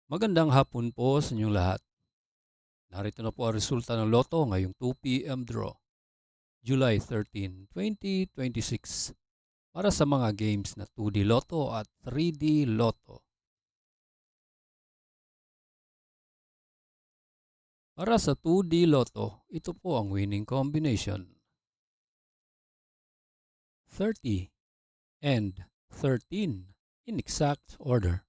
Magandang hapon po sa inyong lahat. Narito na po ang resulta ng Lotto ngayong 2 p.m. draw, July 13, 2026 para sa mga games na 2D Lotto at 3D Lotto. Para sa 2D Lotto, ito po ang winning combination: 30 and 13 in exact order.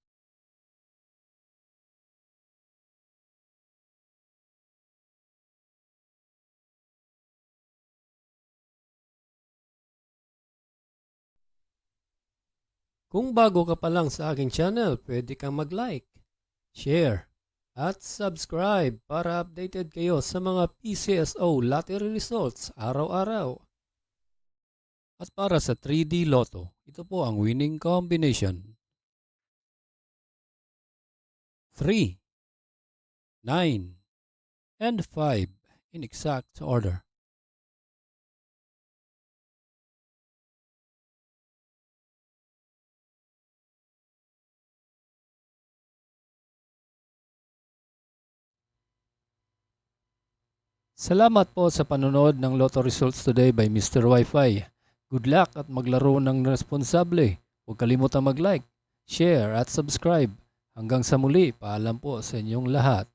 Kung bago ka pa lang sa aking channel, pwede kang mag-like, share, at subscribe para updated kayo sa mga PCSO lottery results araw-araw. At para sa 3D Lotto, ito po ang winning combination: 3, 9, and 5 in exact order. Salamat po sa panonood ng Lotto Results today by Mr. Wi-Fi. Good luck at maglaro ng responsable. Huwag kalimutang mag-like, share at subscribe. Hanggang sa muli, paalam po sa inyong lahat.